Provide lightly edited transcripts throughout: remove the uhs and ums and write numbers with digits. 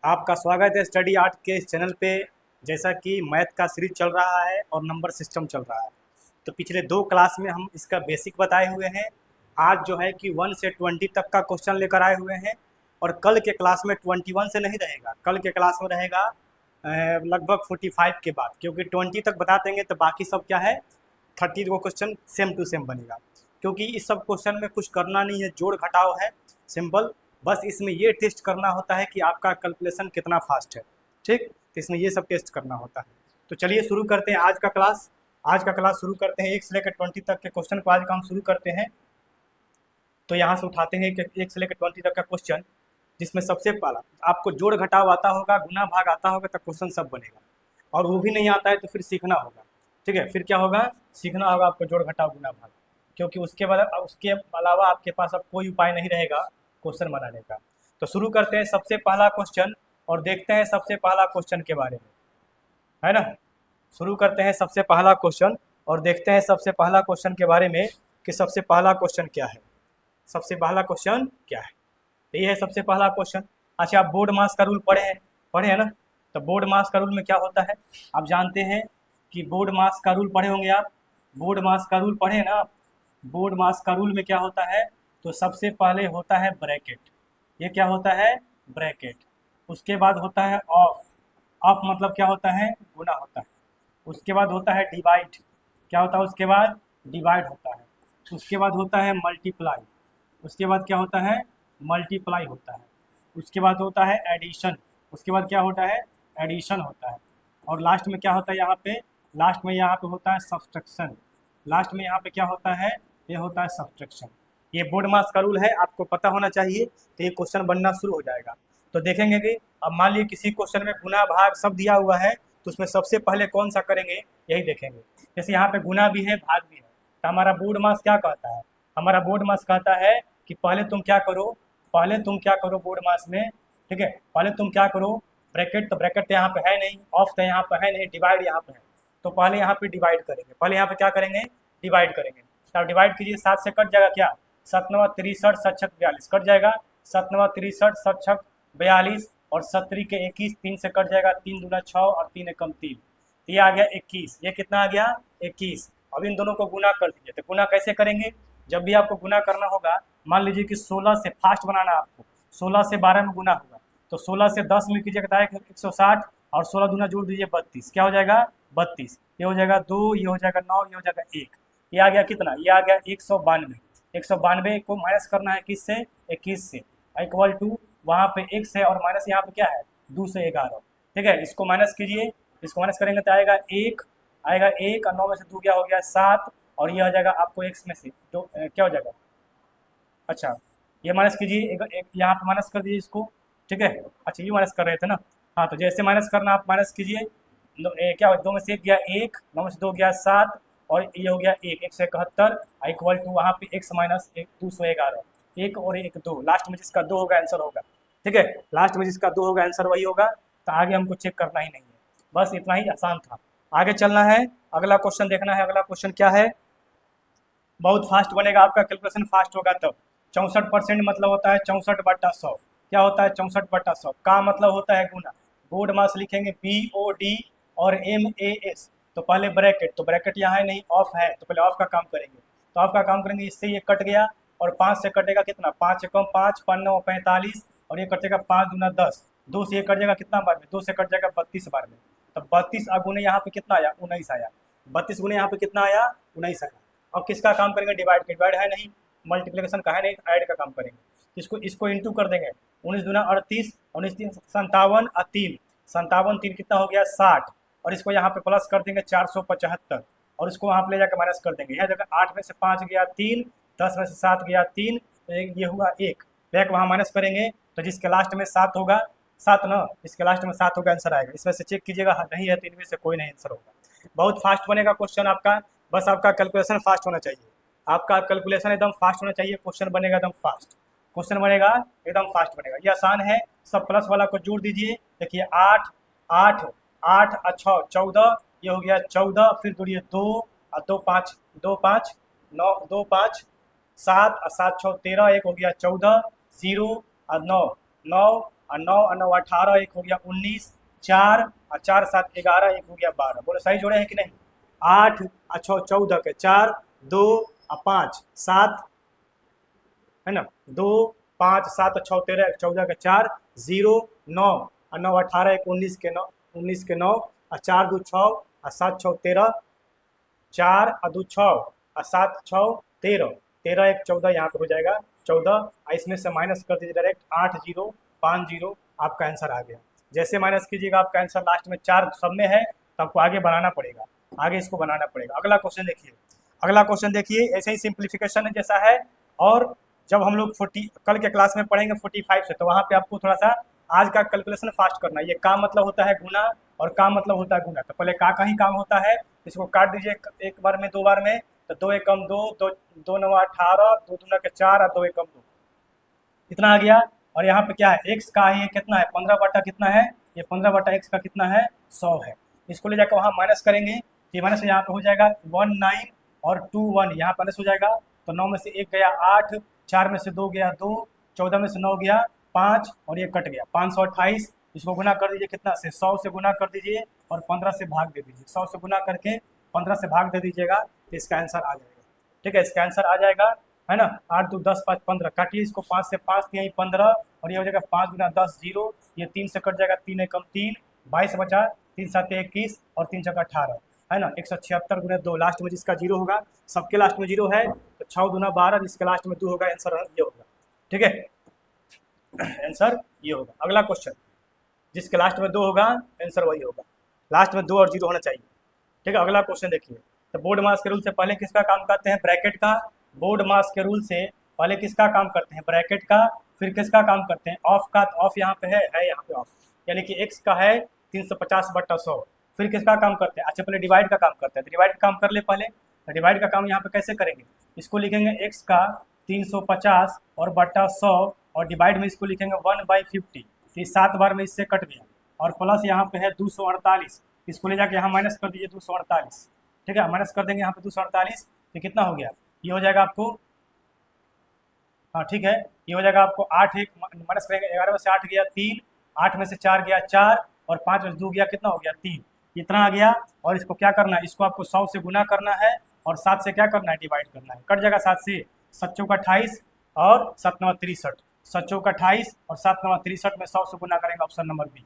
आपका स्वागत है स्टडी आर्ट के इस चैनल पे। जैसा कि मैथ का सीरीज चल रहा है और नंबर सिस्टम चल रहा है, तो पिछले 2 क्लास में हम इसका बेसिक बताए हुए हैं। आज जो है कि 1 से 20 तक का क्वेश्चन लेकर आए हुए हैं और कल के क्लास में 21 से नहीं रहेगा, कल के क्लास में रहेगा लगभग 45 के बाद, क्योंकि 20 तक बता देंगे तो बाकी सब क्या है 30 को क्वेश्चन सेम टू सेम बनेगा। क्योंकि इस सब क्वेश्चन में कुछ करना नहीं है, जोड़ घटाव है, सिंपल। बस इसमें ये टेस्ट करना होता है कि आपका कैलकुलेशन कितना फास्ट है, ठीक। तो इसमें ये सब टेस्ट करना होता है। तो चलिए शुरू करते हैं आज का क्लास। आज का क्लास शुरू करते हैं 1 से लेकर 20 तक के क्वेश्चन को आज का हम शुरू करते हैं। तो यहाँ से उठाते हैं कि 1 से लेकर 20 तक का क्वेश्चन, जिसमें सबसे पहला आपको जोड़ घटाव आता होगा, गुना भाग आता होगा, तो क्वेश्चन सब बनेगा। और वो भी नहीं आता है तो फिर सीखना होगा, ठीक है। फिर क्या होगा, सीखना होगा आपको जोड़ घटाव गुना भाग, क्योंकि उसके अलावा आपके पास अब कोई उपाय नहीं रहेगा क्वेश्चन बनाने का। तो शुरू करते हैं सबसे पहला क्वेश्चन और देखते हैं सबसे पहला क्वेश्चन के बारे में, है ना। शुरू करते हैं सबसे पहला क्वेश्चन और देखते हैं सबसे पहला क्वेश्चन के बारे में कि सबसे पहला क्वेश्चन क्या है। सबसे पहला क्वेश्चन क्या है, तो ये है सबसे पहला क्वेश्चन। अच्छा, आप बोर्ड मास का रूल पढ़े हैं ना। तो बोर्ड मास का रूल में क्या होता है, आप जानते हैं कि बोर्ड मास का रूल पढ़े होंगे आप। बोर्ड मास का रूल पढ़े ना आप। बोर्ड मास का रूल में क्या होता है, तो सबसे पहले होता है ब्रैकेट। ये क्या होता है, ब्रैकेट। उसके बाद होता है ऑफ। ऑफ मतलब क्या होता है, गुना होता है। उसके बाद होता है डिवाइड। क्या होता है, उसके बाद डिवाइड होता है। उसके बाद होता है मल्टीप्लाई। उसके बाद क्या होता है, मल्टीप्लाई होता है। उसके बाद होता है एडिशन। उसके बाद क्या होता है, एडिशन होता है। और लास्ट में क्या होता है, यहाँ पे लास्ट में यहाँ पे होता है सब्सट्रैक्शन। लास्ट में यहाँ पे क्या होता है, ये होता है सब्सट्रैक्शन। ये बोर्ड मास का रूल है, आपको पता होना चाहिए, तो ये क्वेश्चन बनना शुरू हो जाएगा। तो देखेंगे कि अब मान लीजिए किसी क्वेश्चन में गुना भाग सब दिया हुआ है, तो उसमें सबसे पहले कौन सा करेंगे, यही देखेंगे। जैसे यहाँ पे गुना भी है, भाग भी है, तो हमारा बोर्ड मास क्या कहता है, हमारा बोर्ड मास कहता है कि पहले तुम क्या करो, बोर्ड मास में, ठीक है। पहले तुम क्या करो, ब्रैकेट, तो ब्रैकेट तो यहाँ पे है नहीं, ऑफ तो यहाँ पे है नहीं, डिवाइड यहाँ पे है। तो पहले यहाँ पे डिवाइड करेंगे, पहले यहाँ पे क्या करेंगे, डिवाइड करेंगे। तो आप डिवाइड कीजिए, 7 से कट जाएगा क्या, 7 9 63 7 6 42 कट जाएगा। 7 9 63 7 6 42 और 7 के 21, 3 से कट जाएगा, 3 दूना 6 और 3 एकम 3, ये आ गया 21। ये कितना आ गया, 21। अब इन दोनों को गुना कर दीजिए। तो गुना कैसे करेंगे, जब भी आपको गुना करना होगा, मान लीजिए कि 16 से फास्ट बनाना आपको, 16 से 12 में गुना होगा, तो 16 से 10 में कीजिएगा 160 और 16 दूना जोड़ दीजिए 32, क्या हो जाएगा 32। ये हो जाएगा 2, ये हो जाएगा 9, ये हो जाएगा 1। ये आ गया कितना, ये आ गया 192। 192 को माइनस करना है किससे, 21 से, इक्वल टू वहाँ पे x है और माइनस यहाँ पे क्या है 2 से 11, ठीक है। इसको माइनस कीजिए, इसको माइनस करेंगे तो आएगा 1, आएगा 1 और 9 में से 2 क्या हो गया 7, और ये आ जाएगा आपको x में से तो क्या हो जाएगा, अच्छा ये माइनस कीजिए, एक यहाँ पे माइनस कर दीजिए इसको, ठीक है। अच्छा ये माइनस कर रहे थे ना, हाँ, तो जैसे माइनस करना आप माइनस कीजिए। क्या हो, 2 में से 1 गया 1, 9 में से 2 गया 7 और ये हो गया 1, 171 इक्वल टू वहाँ पे x माइनस 211, 1 और 1 2, लास्ट में जिसका 2 होगा आंसर होगा, ठीक है। लास्ट में जिसका 2 होगा आंसर वही होगा। तो आगे हमको चेक करना ही नहीं है, बस इतना ही आसान था। आगे चलना है, अगला क्वेश्चन देखना है। अगला क्वेश्चन क्या है, बहुत फास्ट बनेगा आपका कैलकुलेशन, फास्ट होगा तब। 64% मतलब होता है 64/100। क्या होता है 64/100 का मतलब होता है गुना। बोर्ड मास लिखेंगे BOD और MAS, तो पहले ब्रैकेट, तो ब्रैकेट यहाँ है नहीं, ऑफ है, तो पहले ऑफ का काम करेंगे। तो ऑफ का काम करेंगे, इससे ये कट गया और 5 से कटेगा कितना, 5 एकम 5, 5 9 45 और ये कटेगा 5 दूना 10, 2 से ये कट जाएगा कितना बार में, 2 से कट जाएगा 32 बार में। तो 32 गुने यहाँ पे कितना आया, 19 आया। 32 गुने यहाँ पे कितना आया, 19 आया। अब किसका काम करेंगे, डिवाइड का, डिवाइड है नहीं, मल्टीप्लिकेशन का है नहीं, ऐड का काम करेंगे। इसको इंटू कर देंगे, 19 दूना 38, 19 3 57 और 3, 57 3 कितना हो गया 60, और इसको यहाँ पे प्लस कर देंगे 475 और इसको वहाँ पे ले जाकर माइनस कर देंगे। यह जगह 8 में से 5 गया 3, 10 में से 7 गया 3, तो ये हुआ 1, बैक वहाँ माइनस करेंगे, तो जिसके लास्ट में 7 होगा, 7 ना, इसके लास्ट में 7 होगा, आंसर आएगा। इसमें से चेक कीजिएगा, नहीं है तो इनमें से कोई नहीं आंसर होगा। बहुत फास्ट बनेगा क्वेश्चन आपका, बस आपका कैलकुलेशन फास्ट होना चाहिए। आपका कैलकुलेशन एकदम फास्ट होना चाहिए, क्वेश्चन बनेगा एकदम फास्ट, क्वेश्चन बनेगा एकदम फास्ट बनेगा। ये आसान है, सब प्लस वाला को जोड़ दीजिए। देखिए 8 8 8 अच्छा 14, ये हो गया 14, फिर जोड़िए 2 और 2 5 2 5 9 2 5 7 और 7 6 13, एक हो गया 14, 0 और 9 9 और 9 और 9 18, एक हो गया 19, 4 और 4 7 11, एक हो गया 12। बोलो सही जोड़े हैं कि नहीं? 8 और 6 14 के 4, 2 और 5 7, है ना, 2 5 7 और 6 13, 14 के 4, 0 9 और 9 18, एक 19 के 9, 19 के 9 और 4 2 6 और 7 6 13, 4 और 2 6 और 7 6 13, 13 एक 14, यहाँ पे हो जाएगा 14 और इसमें से माइनस कर दीजिए डायरेक्ट 8 0 5 0, आपका आंसर आ गया। जैसे माइनस कीजिएगा आपका आंसर लास्ट में 4 सब में है, तो आपको आगे बनाना पड़ेगा, आगे इसको बनाना पड़ेगा। अगला क्वेश्चन देखिए, अगला क्वेश्चन देखिए, ऐसे ही सिंप्लीफिकेशन जैसा है। और जब हम लोग 40 कल के क्लास में पढ़ेंगे 45 से, तो वहाँ पे आपको थोड़ा सा आज का कैलकुलेशन फास्ट करना है। ये काम मतलब होता है गुना और काम मतलब होता है गुना। तो पहले का ही काम होता है, इसको काट दीजिए एक बार में, 2 बार में, तो 2 एकम 2, 2 9 18, 2 दूना के 4 और 2 एकम 2, कितना आ गया। और यहाँ पे क्या है, एक्स का है, ये कितना है 15 बटा कितना है, ये 15 बटा एक्स का कितना है 100 है। इसको ले जाकर वहाँ माइनस करेंगे, ये माइनस यहाँ पे हो जाएगा 1 9 और 2 1, यहाँ माइनस हो जाएगा। तो 9 में से 1 गया 8, 4 में से 2 गया 2, 14 में से 9 गया 5 और ये कट गया 528। इसको गुना कर दीजिए कितना से, 100 से गुना कर दीजिए और 15 से भाग दे दीजिए। 100 से गुना करके 15 से भाग दे दीजिएगा, तो इसका आंसर आ जाएगा। ठीक है, इसका आंसर आ जाएगा, है ना। 8 2 10 5 15, काटिए इसको, 5 से 5 यही 15 और ये हो जाएगा 5 गुना 10 0, ये 3 से कट जाएगा, 3 एकम 3, 22 बचा, 3 7 21 और 3 6 18, है ना। 176 गुना 2, लास्ट में जिसका जीरो होगा, सबके लास्ट में जीरो है, तो 6 दूना 12, जिसके लास्ट में 2 होगा, आंसर ये होगा। ठीक है, आंसर ये होगा। अगला क्वेश्चन, जिसके लास्ट में 2 होगा, आंसर वही होगा, लास्ट में 2 और 0 होना चाहिए। ठीक है, अगला क्वेश्चन देखिए। तो बोर्ड मास के रूल से पहले किसका काम करते हैं, ब्रैकेट का। बोर्ड मास के रूल से पहले किसका काम करते हैं, ब्रैकेट का। फिर किसका काम करते हैं, ऑफ का। तो ऑफ यहाँ पे है यहाँ पे ऑफ, यानी कि एक्स का है 350 बटा 100। फिर किसका काम करते हैं, अच्छा पहले डिवाइड का काम करते हैं, तो डिवाइड का काम कर ले पहले। तो डिवाइड का काम यहाँ पे कैसे करेंगे, इसको लिखेंगे एक्स का 350 और बटा 100 और डिवाइड में इसको लिखेंगे 1/50। तो 7 बार में इससे कट गया, और प्लस यहाँ पे है 248, इसको ले जाके यहाँ माइनस कर दीजिए 248। ठीक है, माइनस कर देंगे यहाँ पे 248, तो कितना हो गया, ये हो जाएगा आपको, हाँ ठीक है, ये हो जाएगा आपको 8 एक माइनस करेंगे, 11 में से 8 गया 3, 8 में से 4 गया 4 और 5 में से 2 गया, कितना हो गया 3, इतना आ गया। और इसको क्या करना है, इसको आपको 100 से गुना करना है और 7 से क्या करना है, डिवाइड करना है। कट जाएगा 7 से, 7 चौक 28 और 7 9 63, 7 चौक 28 और 7 9 63 में 100 से गुना करेंगे, ऑप्शन नंबर बी।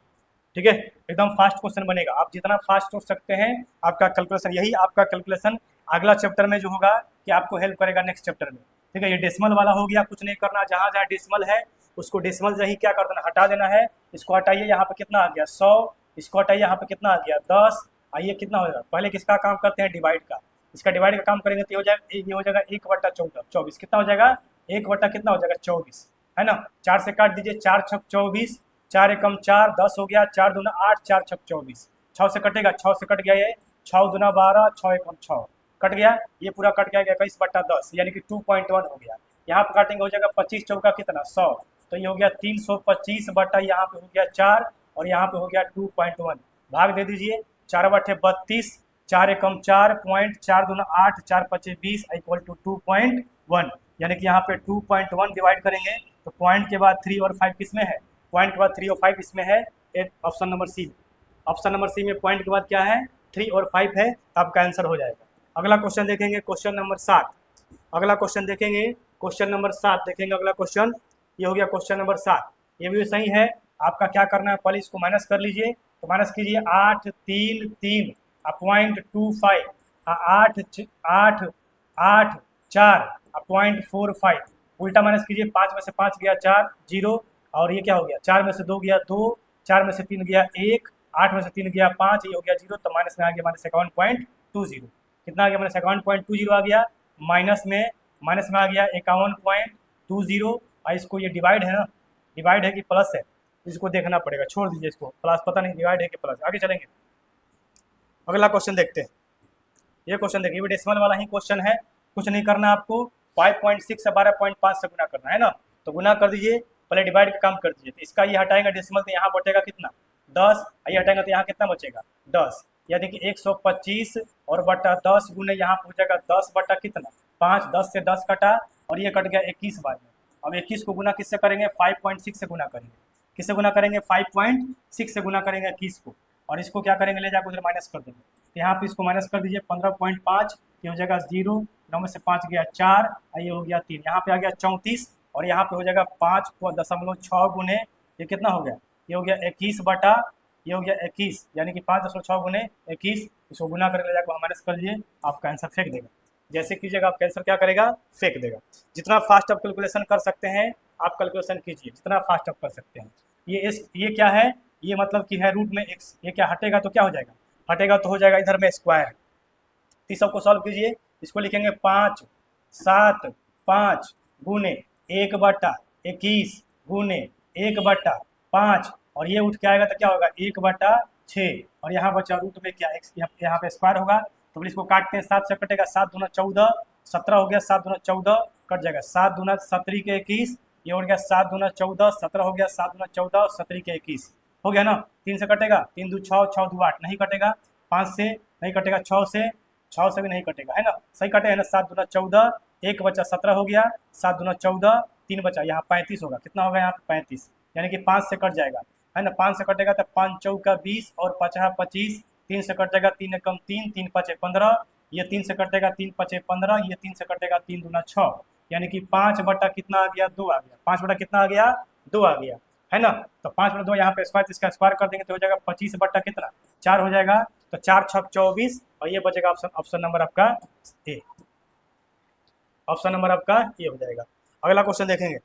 ठीक है, एकदम फास्ट क्वेश्चन बनेगा, आप जितना फास्ट सोच सकते हैं आपका कैलकुलेशन, यही आपका कैलकुलेशन अगला चैप्टर में जो होगा कि आपको हेल्प करेगा नेक्स्ट चैप्टर में। ठीक है, ये डेसिमल वाला हो गया, कुछ नहीं करना, जहाँ जहाँ डेसिमल है उसको डेसिमल से ही क्या कर देना, हटा देना है। इसको हटाइए, यहाँ पे कितना आ गया 100, इसको हटाइए, यहाँ पे कितना आ गया 10, आइए कितना हो जाएगा, पहले किसका काम करते हैं, डिवाइड का। इसका डिवाइड का काम करेंगे तो ये हो जाएगा 1/14 24, कितना हो जाएगा 1 कितना हो जाएगा 24, है ना। 4 से काट दीजिए, 4 6 24, 4 एकम 4 10 हो गया, 4 दूना 8, 4 6 24, 6 से कटेगा, 6 से कट गया, ये 6 दूना 12, 6 एकम 6 कट गया, ये पूरा कट गया 21/10, यानी कि 2.1 हो गया। यहाँ पर काटेंगे हो जाएगा 25 चौका कितना 100, तो ये हो गया 325 बटा, यहाँ पे हो गया 4 और यहाँ पे हो गया 2.1, भाग दे दीजिए, 4 बटे 32, 4 एकम 4 पॉइंट, 4 दूना 8, 4 पचे 20 इक्वल टू 2.1, यानी कि यहाँ पे 2.1 डिवाइड करेंगे तो पॉइंट के बाद 3 और 5 किस में है, पॉइंट के बाद 3 और 5 इसमें है, option number C. Option number C में पॉइंट के बाद क्या है 3 और 5 है, आपका आंसर हो जाएगा। अगला क्वेश्चन देखेंगे, क्वेश्चन नंबर 7। अगला क्वेश्चन देखेंगे, क्वेश्चन नंबर 7 देखेंगे। अगला क्वेश्चन ये हो गया क्वेश्चन नंबर 7, ये भी सही है। आपका क्या करना है, पहले इसको माइनस कर लीजिए, तो माइनस कीजिए 8 3 3 .25, 8 8 8 4 .45, उल्टा माइनस कीजिए, 5 में से 5 गया 4 0, और ये क्या हो गया, 4 में से 2 गया 2, 4 में से 3 गया 1, 8 में से 3 गया 5, ये हो गया 0, तो माइनस में आ गया -51.20, कितना आ गया -51.20 आ गया, माइनस में आ गया 51.20। और इसको ये डिवाइड है ना, डिवाइड है कि प्लस है, इसको देखना पड़ेगा, छोड़ दीजिए इसको, प्लस पता नहीं डिवाइड है कि प्लस, आगे चलेंगे। अगला क्वेश्चन देखते हैं, ये क्वेश्चन देखिए, ये डेसिमल वाला ही क्वेश्चन है, कुछ नहीं करना आपको, 5.6 से 12.5 से गुना करना है ना, तो गुना कर दीजिए, पहले डिवाइड का काम कर दीजिए। तो इसका ये हटाएंगे डेसिमल, तो यहाँ बचेगा कितना 10, ये हटाएंगे तो यहाँ कितना बचेगा 10, यानी कि 125 और बटा 10 गुने यहाँ पहुँचेगा 10 बटा कितना 5, 10 से 10 कटा और ये कट गया 21 बार में। अब 21 को गुना किससे करेंगे, 5.6 से गुना करेंगे, किससे गुना करेंगे 5.6 से गुना करेंगे 21 को, और इसको क्या करेंगे ले जाकर उधर माइनस कर देंगे। तो यहाँ पे इसको माइनस कर दीजिए 15.5, ये हो जाएगा 0, 9 में से 5 गया 4, और ये हो गया 3, यहाँ पे आ गया 34, और यहाँ पे हो जाएगा 5.6 गुने ये कितना हो गया, ये हो गया 21 बटा, ये हो गया 21, यानी कि 5.6 गुने 21, इसको गुना करके ले जाकर माइनस कर लीजिए, आपका आंसर फेंक देगा। जैसे कीजिएगा आपका आंसर क्या करेगा, फेंक देगा। जितना फास्ट आप कैलकुलेशन कर सकते हैं आप कैलकुलेशन कीजिए, जितना फास्ट आप कर सकते हैं। ये क्या है, ये मतलब कि है रूट में x, ये क्या हटेगा तो क्या हो जाएगा, हटेगा तो हो जाएगा इधर में स्क्वायर। इस सबको सॉल्व कीजिए, इसको लिखेंगे 5 7 5 गुने 1/21 गुने 1/5, और ये उठ के आएगा तो क्या होगा 1/6, और यहाँ बचा रूट में क्या x, यहाँ पे स्क्वायर होगा, तो इसको काटते हैं, 7 से कटेगा, 7 दूना 14, 17 हो गया, 7 दूना 14 कट जाएगा, 7 दूना 17 के 21, ये हो गया 7 दूना 14, 17 हो गया, 7 दूना 14, 17 के 21 हो गया ना, 3 से कटेगा, 3 दू 6, 6 दू 8 नहीं कटेगा, 5 से नहीं कटेगा, 6 से भी नहीं कटेगा, है ना, सही कटे है ना, 7 दूना 14, 1 बचा 17 हो गया, 7 दूना 14, 3 बचा, यहाँ 35 होगा, कितना होगा यहाँ 35, यानी कि 5 से कट जाएगा, है ना, 5 से कटेगा तो 5 चौका 20 और 5 25, 3 से कट जाएगा, 3 कम 3, 3 5 15, ये 3 से कटेगा, 3 5 15, ये 3 से कटेगा, 3 दूना 6, यानी कि 5 बटा कितना आ गया 2 आ गया, 5 बटा कितना आ गया 2 आ गया, है ना, तो 5 बटा 2 यहाँ पे स्क्वायर, इसका स्क्वायर कर देंगे तो हो जाएगा 25 बटा कितना 4 हो जाएगा, तो 4 छक 24, और ये बचेगा ऑप्शन नंबर आपका ए, ऑप्शन नंबर आपका ये हो जाएगा। अगला क्वेश्चन देखेंगे,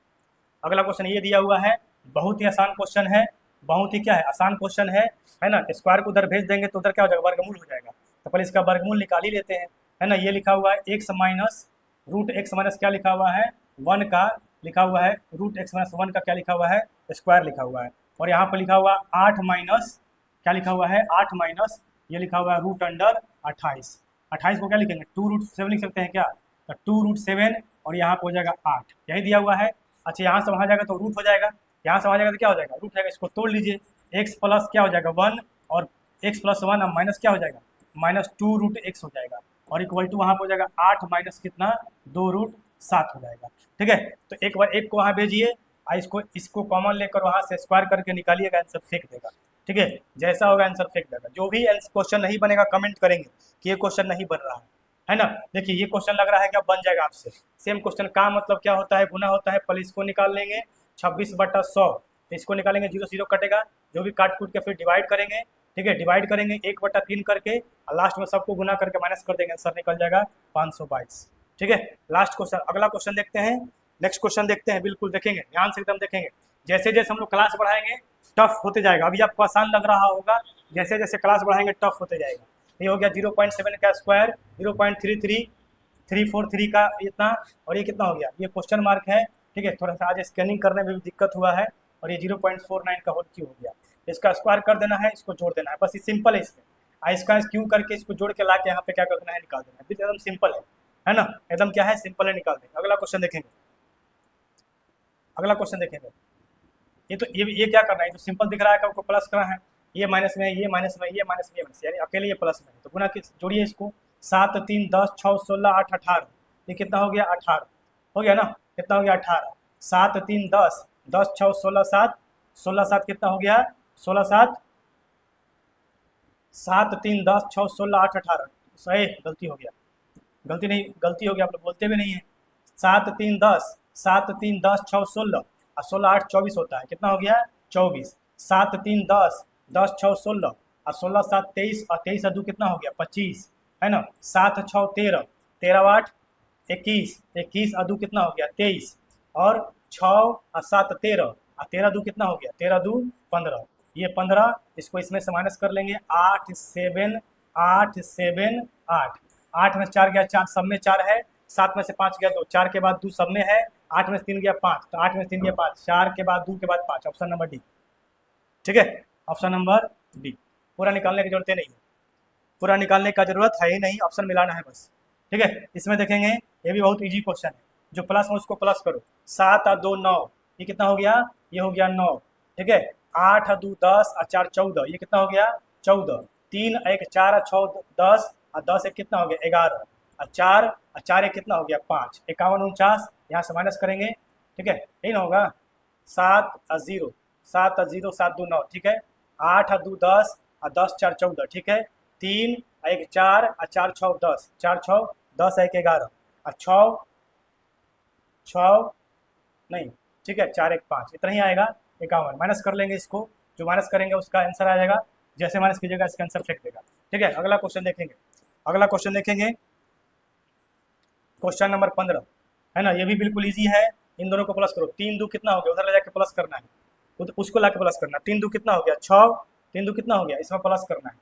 अगला क्वेश्चन ये दिया हुआ है, बहुत ही आसान क्वेश्चन है, बहुत ही क्या है आसान क्वेश्चन है ना, स्क्वायर को उधर भेज देंगे तो उधर क्या हो जाएगा वर्गमूल हो जाएगा, तो पहले इसका वर्गमूल निकाल ही लेते हैं, है ना, ये लिखा हुआ है x minus root x minus क्या लिखा हुआ है 1 का, लिखा हुआ है रूट एक्स माइनस 1 का क्या लिखा हुआ है स्क्वायर लिखा हुआ है, और यहाँ पर लिखा हुआ 8 माइनस क्या लिखा हुआ है 8 माइनस ये लिखा हुआ है रूट अंडर 28, 28 को क्या लिखेंगे 2√7 लिख सकते हैं क्या, तो 2√7, और यहाँ पर हो जाएगा 8, यही दिया हुआ है। अच्छा यहाँ से वहाँ जाएगा तो रूट हो जाएगा, यहाँ से वहाँ जाएगा तो क्या हो जाएगा रूट जाएगा, इसको तोड़ लीजिए, x प्लस क्या हो जाएगा 1, और x प्लस 1 अब माइनस क्या हो जाएगा -2√x हो जाएगा, और इक्वल टू वहाँ पर हो जाएगा 8 माइनस कितना 2√7 हो जाएगा। ठीक है, तो एक बार एक को वहाँ भेजिए, इसको कॉमन लेकर वहाँ से स्क्वायर करके निकालिएगा, आंसर फेंक देगा। ठीक है, जैसा होगा आंसर फेंक देगा। जो भी क्वेश्चन नहीं बनेगा कमेंट करेंगे कि ये क्वेश्चन नहीं बन रहा है ना। देखिए ये क्वेश्चन लग रहा है क्या बन जाएगा आपसे, सेम क्वेश्चन का मतलब क्या होता है गुना होता है, पहले इसको निकाल लेंगे 26/100, इसको निकालेंगे 0 0 कटेगा, जो भी काट कूट के फिर डिवाइड करेंगे। ठीक है, डिवाइड करेंगे 1/3 करके, और लास्ट में सबको गुना करके माइनस कर देंगे, आंसर निकल जाएगा 522। ठीक है, लास्ट क्वेश्चन, अगला क्वेश्चन देखते हैं, नेक्स्ट क्वेश्चन देखते हैं, बिल्कुल देखेंगे, ध्यान से एकदम देखेंगे। जैसे जैसे हम लोग क्लास बढ़ाएंगे टफ होते जाएगा, अभी आपको आसान लग रहा होगा, जैसे जैसे क्लास बढ़ाएंगे टफ होते जाएगा। ये हो गया 0.7 का स्क्वायर, 0.3343 का इतना, और ये कितना हो गया, ये क्वेश्चन मार्क है। ठीक है, थोड़ा सा आज स्कैनिंग करने में भी दिक्कत हुआ है, और ये 0.49 का होल क्यू हो गया, इसका स्क्वायर कर देना है, इसको जोड़ देना है, बस ये सिंपल है। इसमें इसका क्यू करके इसको जोड़ के ला के यहाँ पे क्या करना है निकाल देना है, एकदम सिंपल है ना, एकदम क्या है सिंपल है, निकाल देंगे। अगला क्वेश्चन देखेंगे, अगला क्वेश्चन देखेंगे, ये तो ये क्या करना है, तो सिंपल दिख रहा है कि आपको प्लस करना है, ये माइनस में, ये माइनस में, ये माइनस में, ये माइनस, यानी अकेले ये प्लस में है, तो गुना किस जोड़िए इसको, 7 3 10 6 16 8 18, ये कितना हो गया 18 हो गया ना, कितना हो गया 18, 7 3 10 10 6 16 7, 16 7 कितना हो गया 16 7, 7 3 10 6 16 8 18, सही गलती हो गया, गलती नहीं, गलती हो गया, आप लोग बोलते भी नहीं है। 7 3 10 7 3 10 6 16 और 16 8 24 होता है, कितना हो गया 24, 7 3 10 10 6 16 और 16 7 23 और 23 2 कितना हो गया 25, है ना, 7 6 13 13 8 21 21 2 कितना हो गया 23, और 6 और 7 13 और 13 2 कितना हो गया 13 2 15, ये 15, इसको इसमें से माइनस कर लेंगे, 8 7 8 7 8, 8 में 4 गया 4, सब में 4 है, 7 में से 5 गया 2, 4 के बाद 2 सब में है, 8 में से 3 गया 5, तो 8 में से 3 गया 5, 4 के बाद 2 के बाद 5, ऑप्शन नंबर डी। ठीक है, ऑप्शन नंबर डी, पूरा निकालने की जरूरत नहीं है, पूरा निकालने का जरूरत है ही नहीं, ऑप्शन मिलाना है बस। ठीक है, इसमें देखेंगे ये भी बहुत इजी क्वेश्चन है, जो प्लस में उसको प्लस करो, 7 और 2 9, ये कितना हो गया, ये हो गया 9। ठीक है, 8 और 2 10 और 4 14, ये कितना हो गया 14, 3 1 4 और 6 10 और 10 एक कितना हो गया 11, और 4 एक कितना हो गया 5, 51 49, यहाँ से माइनस करेंगे। ठीक है, यही ना होगा, 7 और 0 7 और 0 7 2 9, ठीक है। 8 और 2 10 और 10 4 14, ठीक है। 3 और 1 4 और 4 6 10, 4 6 10 1 11 और 6 6 नहीं, ठीक है, 4 1 5, इतना ही आएगा। 51 माइनस कर लेंगे इसको, जो माइनस करेंगे उसका आंसर आ जाएगा। जैसे माइनस कीजिएगा इसका आंसर फेंक देगा, ठीक है। अगला क्वेश्चन देखेंगे, अगला क्वेश्चन देखेंगे, क्वेश्चन नंबर 15 है ना। ये भी बिल्कुल ईजी है। इन दोनों को प्लस करो, 3 2 कितना हो गया, उधर ले जाके प्लस करना है, उसको ला के प्लस करना है। 3 2 कितना हो गया 6, 3 2 कितना हो गया, इसमें प्लस करना है,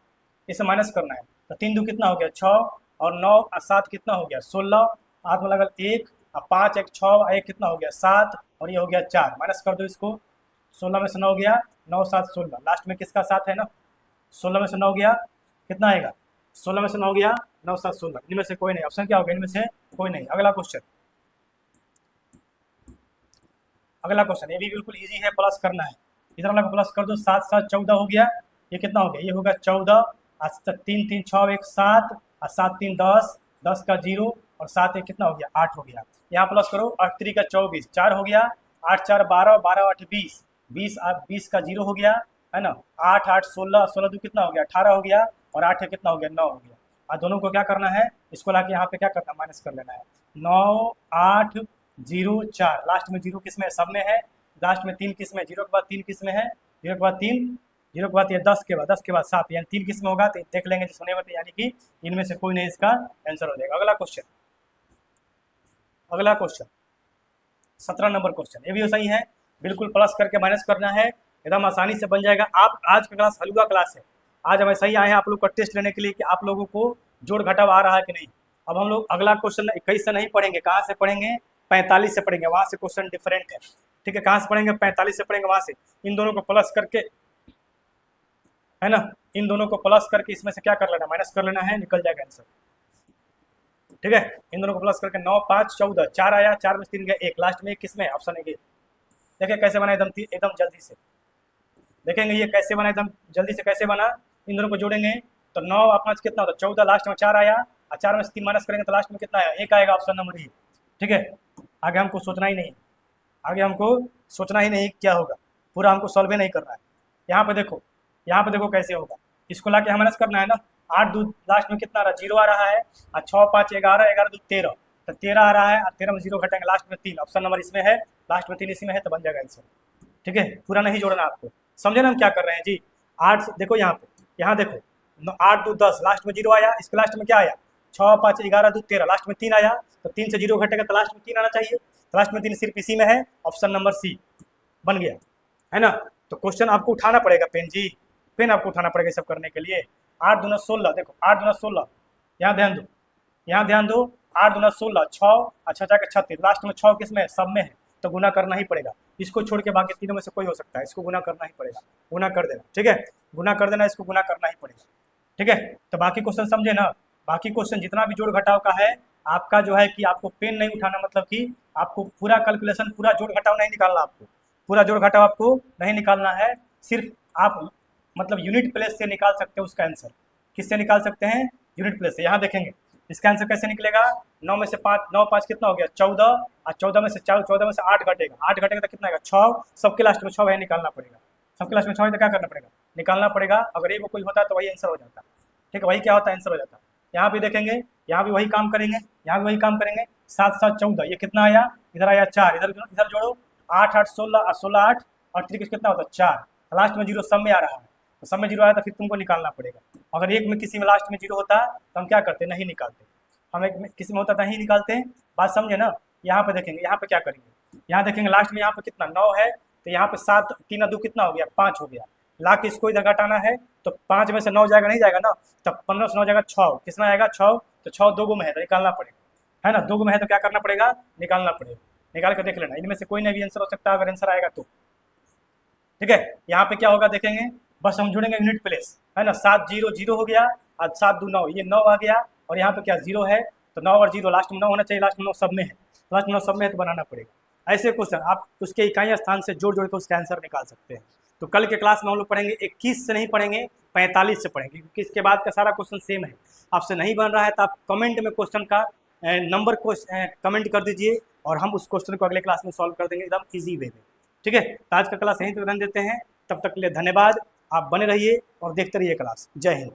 इसे माइनस करना है। तो 3 2 कितना हो गया 6 और 9 और 7 कितना हो गया 16, 8 में लगल 1 और 5 1 6 और 1 कितना हो गया 7 और ये हो गया 4, माइनस कर दो इसको। 16 में से 9 गया, 9 7 16, लास्ट में किसका 7 है ना, 16 में से 9 गया कितना आएगा, 16 में से 9 गया 9 7 16, इनमें से कोई नहीं, ऑप्शन क्या होगा, इनमें से कोई नहीं। अगला क्वेश्चन, अगला क्वेश्चन ये भी बिल्कुल इजी है, प्लस करना है। इधर वाला को प्लस कर दो, 7 7 14 हो गया, ये कितना हो गया, ये होगा 14 और 3 3 6 1 7 और 7 3 10, 10 का 0 और 7 1 कितना हो गया 8 हो गया। यहाँ प्लस करो, 8 3 का 24, 4 हो गया, 8 4 12, 12 8 20, 20 20 का 0 हो गया है ना। 8 8 16, 16 2 कितना हो गया 18 हो गया और 8 कितना हो गया 9 हो गया। और दोनों को क्या करना है, इसको लाके यहाँ पे क्या करना है, माइनस कर लेना है। 9 8 0 4, लास्ट में 0 किस में है, सब में है। लास्ट में 3 किस में, 0 के बाद 3 किस में है, 0 के बाद 3, 0 के बाद ये 10 के बाद, 10 के बाद 7, यानी 3 किस में होगा, तो देख लेंगे जिस होने में, यानी कि इनमें से कोई नहीं इसका आंसर हो जाएगा। अगला क्वेश्चन, अगला क्वेश्चन 17 नंबर क्वेश्चन, ये भी सही है, बिल्कुल प्लस करके माइनस करना है, एकदम आसानी से बन जाएगा। आप आज का क्लास हलवा क्लास है, आज हम ऐसा ही आए हैं आप लोग का टेस्ट लेने के लिए कि आप लोगों को जोड़ घटाव आ रहा है कि नहीं। अब हम लोग अगला क्वेश्चन 21 से नहीं पढ़ेंगे, कहाँ से पढ़ेंगे, 45 से पढ़ेंगे, वहाँ से क्वेश्चन डिफरेंट है, ठीक है। कहाँ से पढ़ेंगे, 45 से पढ़ेंगे, वहाँ से इन दोनों को प्लस करके है ना, इन दोनों को प्लस करके इसमें से क्या कर लेना, माइनस कर लेना है, निकल जाएगा आंसर, ठीक है। इन दोनों को प्लस करके 9 5 14, 4 आया, 4 में 3 गया 1, लास्ट में किस में, ऑप्शन है, देखिए कैसे बना, एकदम एकदम जल्दी से देखेंगे ये कैसे बना, एकदम जल्दी से कैसे बना। इन दोनों को जोड़ेंगे तो 9 और 5 कितना होता है 14, लास्ट में 4 आया और 4 में से 3 माइनस करेंगे तो लास्ट में कितना आया 1 आएगा, ऑप्शन नंबर ए, ठीक है। आगे हमको सोचना ही नहीं, आगे हमको सोचना ही नहीं क्या होगा, पूरा हमको सॉल्व ही नहीं करना है। यहाँ पे देखो, यहाँ पे देखो कैसे होगा, इसको ला के हम माइनस करना है ना। 8 2 लास्ट में कितना आ रहा है 0 आ रहा है और 6 5 11, 11 2 13, तो 13 आ रहा है और 13 में 0 घटेंगे, लास्ट में 3, ऑप्शन नंबर इसमें है, लास्ट में 3 इसी में है, तो बन जाएगा आंसर, ठीक है। पूरा नहीं जोड़ना आपको, समझे ना हम क्या कर रहे हैं जी। 8 देखो यहाँ पे, यहाँ देखो 8 2 10, लास्ट में 0 आया, इसके लास्ट में क्या आया 6 5 11 2 13, लास्ट में 3 आया, तो 3 से 0 घटेगा तो लास्ट में 3 आना चाहिए, तो लास्ट में 3 सिर्फ इसी में है, ऑप्शन नंबर सी बन गया, है ना। तो क्वेश्चन आपको उठाना पड़ेगा, पेन जी, पेन आपको उठाना पड़ेगा सब करने के लिए। 8 दूना 16, देखो 8 दूना 16, यहाँ ध्यान दो, यहाँ ध्यान दो, 8 दूना 16, 6 अच्छा जाकर 36, लास्ट में 6 किस में है, सब में है, तो गुना करना ही पड़ेगा। इसको छोड़ के बाकी तीनों में से कोई हो सकता है, इसको गुना करना ही पड़ेगा, गुना कर देना, ठीक है, गुना कर देना, इसको गुना करना ही पड़ेगा, ठीक है। तो बाकी क्वेश्चन समझे ना, बाकी क्वेश्चन जितना भी जोड़ घटाव का है आपका जो है कि आपको पेन नहीं उठाना, मतलब कि आपको पूरा कैलकुलेशन, पूरा जोड़ घटाव नहीं निकालना, आपको पूरा जोड़ घटाव आपको नहीं निकालना है, सिर्फ आप मतलब यूनिट प्लेस से निकाल सकते हैं उसका आंसर। किससे निकाल सकते हैं, यूनिट प्लेस से। यहाँ देखेंगे इसका आंसर कैसे निकलेगा, 9 में से 5, 9 5 कितना हो गया 14, और 14 में से 14 में से 8 घटेगा, 8 घटेगा तो कितना आएगा 6, सबके लास्ट में 6 है, निकालना पड़ेगा, सबके लास्ट में 6 है तो क्या करना पड़ेगा, निकालना पड़ेगा। अगर एक कोई होता है तो वही आंसर हो जाता, ठीक है, वही क्या होता है आंसर हो जाता। यहाँ भी देखेंगे, यहाँ भी वही काम करेंगे, यहाँ भी वही काम करेंगे, 7 7 14, ये कितना आया, इधर आया 4, इधर इधर जोड़ो, 8 8 16 और 16 8 और 3 कितना होता है 4, लास्ट में 0 सब में आ रहा है, तो सब में 0 आया तो फिर तुमको निकालना पड़ेगा। अगर एक में किसी में लास्ट में 0 होता तो हम क्या करते, नहीं निकालते, हम एक में किसी में होता तो नहीं निकालते, बात समझे ना। यहाँ पे देखेंगे, यहाँ पे क्या करेंगे, यहाँ देखेंगे लास्ट में यहाँ पे कितना 9 है, तो यहाँ पे 7 3 2 कितना हो गया 5 हो गया, ला के इसको इधर घटाना है, तो 5 में से 9 जाएगा, नहीं जाएगा ना, तब 15 से 9 जाएगा 6, कितना आएगा 6, तो 6 2 गो में है तो निकालना पड़ेगा, है ना, 2 गो में है तो क्या करना पड़ेगा, निकालना पड़ेगा, निकाल कर देख लेना, इनमें से कोई नहीं भी आंसर हो सकता अगर आंसर आएगा तो, ठीक है। यहाँ पे क्या होगा देखेंगे, बस हम जुड़ेंगे यूनिट प्लेस, है ना, 7 0 0 हो गया और 7 2 9, ये 9 आ गया, और यहाँ पे क्या 0 है, तो 9 और 0 लास्ट में 9 होना चाहिए, लास्ट में 9 सब में है, लास्ट में 9 सब में है तो बनाना पड़ेगा। ऐसे क्वेश्चन आप उसके इकाई स्थान से जोड़ जोड़ कर उसका आंसर निकाल सकते हैं। तो कल के क्लास में हम लोग पढ़ेंगे 21 से नहीं पढ़ेंगे, 45 से पढ़ेंगे, क्योंकि इसके बाद का सारा क्वेश्चन सेम है। आपसे नहीं बन रहा है तो आप कमेंट में क्वेश्चन का नंबर को कमेंट कर दीजिए और हम उस क्वेश्चन को अगले क्लास में सॉल्व कर देंगे एकदम ईजी वे में। ठीक है, तो आज का क्लास यहीं तक रन देते हैं। तब तक के लिए धन्यवाद। आप बने रहिए और देखते रहिए क्लास। जय हिंद।